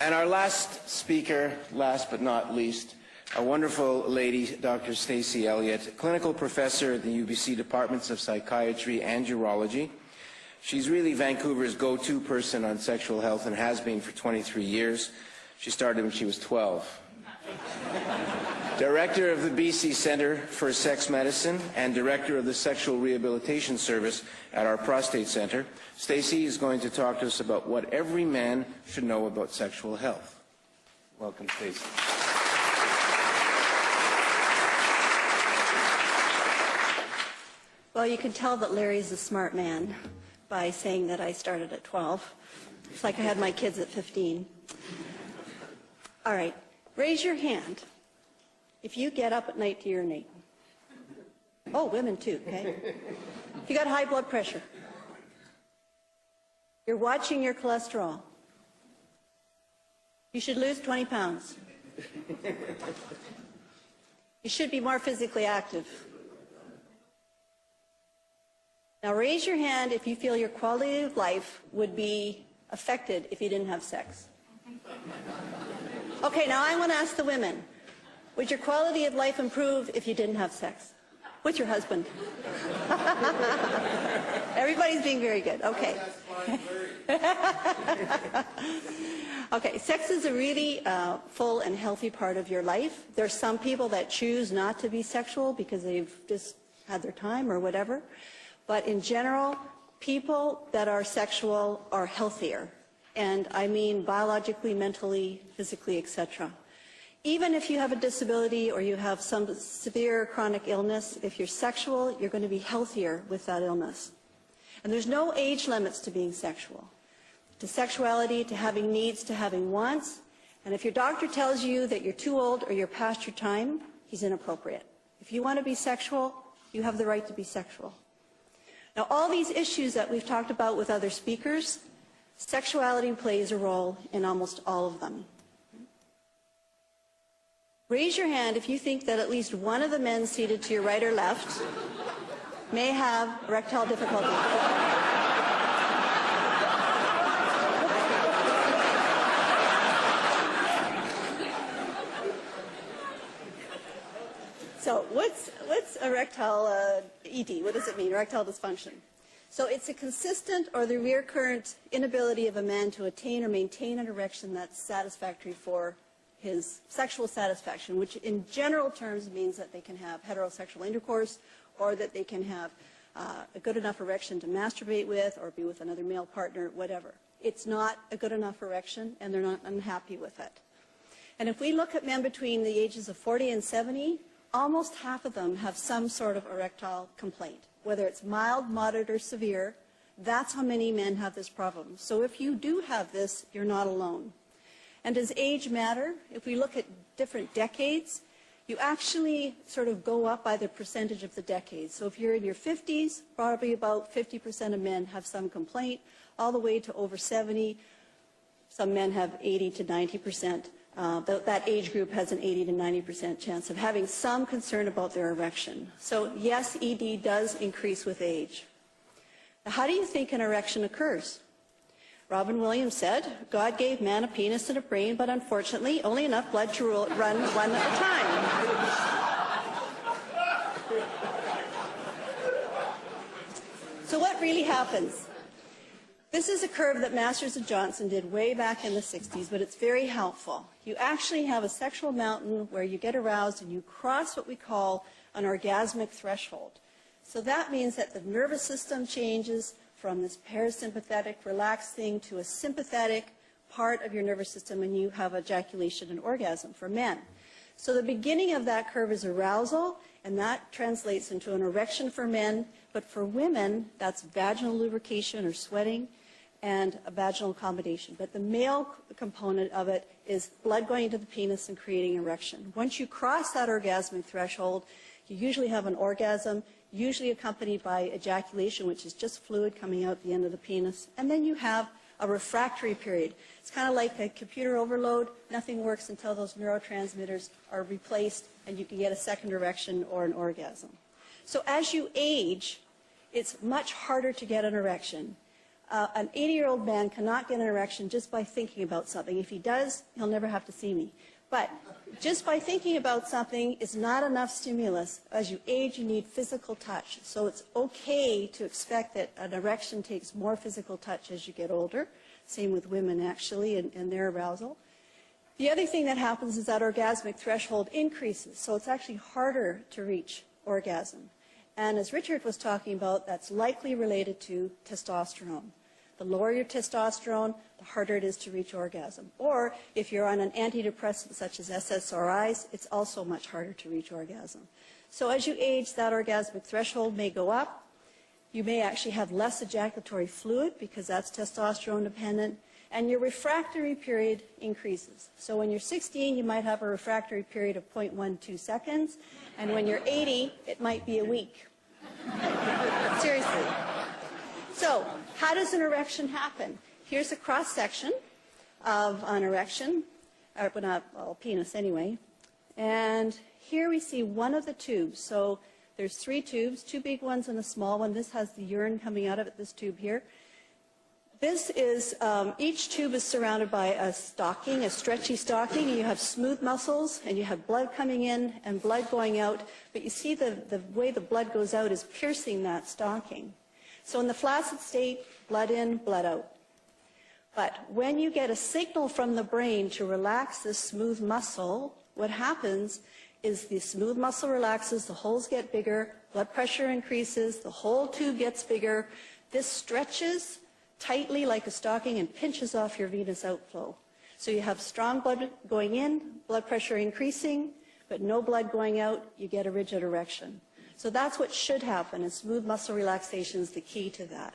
And our last speaker, last but not least, a wonderful lady, Dr. Stacy Elliott, clinical professor at the UBC Departments of Psychiatry and Urology. She's really Vancouver's go-to person on sexual health and has been for 23 years. She started when she was 12. Director of the BC Centre for Sex Medicine and Director of the Sexual Rehabilitation Service at our Prostate Centre, Stacy is going to talk to us about what every man should know about sexual health. Welcome, Stacy. Well, you can tell that Larry's a smart man by saying that I started at 12. It's like I had my kids at 15. All right, raise your hand if you get up at night to urinate. Oh, women too, okay? If you got high blood pressure. You're watching your cholesterol. You should lose 20 pounds. You should be more physically active. Now raise your hand if you feel your quality of life would be affected if you didn't have sex. Okay, now I want to ask the women. Would your quality of life improve if you didn't have sex? With your husband? Everybody's being very good. Okay. Okay, sex is a really full and healthy part of your life. There are some people that choose not to be sexual because they've just had their time or whatever. But in general, people that are sexual are healthier. And I mean biologically, mentally, physically, etc. Even if you have a disability or you have some severe chronic illness, if you're sexual, you're going to be healthier with that illness. And there's no age limits to being sexual, to sexuality, to having needs, to having wants. And if your doctor tells you that you're too old or you're past your time, he's inappropriate. If you want to be sexual, you have the right to be sexual. Now, all these issues that we've talked about with other speakers, sexuality plays a role in almost all of them. Raise your hand if you think that at least one of the men seated to your right or left may have erectile difficulty. So what's erectile ED? What does it mean, erectile dysfunction? So it's a consistent or the recurrent inability of a man to attain or maintain an erection that's satisfactory for his sexual satisfaction, which in general terms means that they can have heterosexual intercourse or that they can have a good enough erection to masturbate with or be with another male partner, whatever. It's not a good enough erection and they're not unhappy with it. And if we look at men between the ages of 40 and 70, almost half of them have some sort of erectile complaint. Whether it's mild, moderate, or severe, that's how many men have this problem. So if you do have this, you're not alone. And does age matter? If we look at different decades, you actually sort of go up by the percentage of the decades. So if you're in your 50s, probably about 50% of men have some complaint, all the way to over 70. Some men have 80 to 90%. That age group has an 80 to 90% chance of having some concern about their erection. So yes, ED does increase with age. Now, how do you think an erection occurs? Robin Williams said, God gave man a penis and a brain, but unfortunately only enough blood to run one at a time. So what really happens? This is a curve that Masters and Johnson did way back in the 60s, but it's very helpful. You actually have a sexual mountain where you get aroused and you cross what we call an orgasmic threshold. So that means that the nervous system changes from this parasympathetic, relaxed thing to a sympathetic part of your nervous system, and you have ejaculation and orgasm for men. So the beginning of that curve is arousal, and that translates into an erection for men, but for women, that's vaginal lubrication or sweating, and a vaginal accommodation. But the male component of it is blood going into the penis and creating erection. Once you cross that orgasmic threshold, you usually have an orgasm, usually accompanied by ejaculation, which is just fluid coming out the end of the penis. And then you have a refractory period. It's kind of like a computer overload. Nothing works until those neurotransmitters are replaced and you can get a second erection or an orgasm. So as you age, it's much harder to get an erection. An 80-year-old man cannot get an erection just by thinking about something. If he does, he'll never have to see me. But just by thinking about something is not enough stimulus. As you age, you need physical touch. So it's okay to expect that an erection takes more physical touch as you get older. Same with women, actually, and their arousal. The other thing that happens is that orgasmic threshold increases. So it's actually harder to reach orgasm. And as Richard was talking about, that's likely related to testosterone. The lower your testosterone, the harder it is to reach orgasm. Or if you're on an antidepressant such as SSRIs, it's also much harder to reach orgasm. So as you age, that orgasmic threshold may go up. You may actually have less ejaculatory fluid because that's testosterone dependent. And your refractory period increases. So when you're 16, you might have a refractory period of 0.12 seconds. And when you're 80, it might be a week. Seriously. So how does an erection happen? Here's a cross-section of an erection, or not, well, penis anyway. And here we see one of the tubes. So there's 3 tubes, 2 big ones and a small one. This has the urine coming out of it, this tube here. This is, each tube is surrounded by a stocking, a stretchy stocking, and you have smooth muscles, and you have blood coming in and blood going out. But you see the way the blood goes out is piercing that stocking. So in the flaccid state, blood in, blood out. But when you get a signal from the brain to relax this smooth muscle, what happens is the smooth muscle relaxes, the holes get bigger, blood pressure increases, the whole tube gets bigger. This stretches tightly like a stocking and pinches off your venous outflow. So you have strong blood going in, blood pressure increasing, but no blood going out, you get a rigid erection. So that's what should happen, and smooth muscle relaxation is the key to that.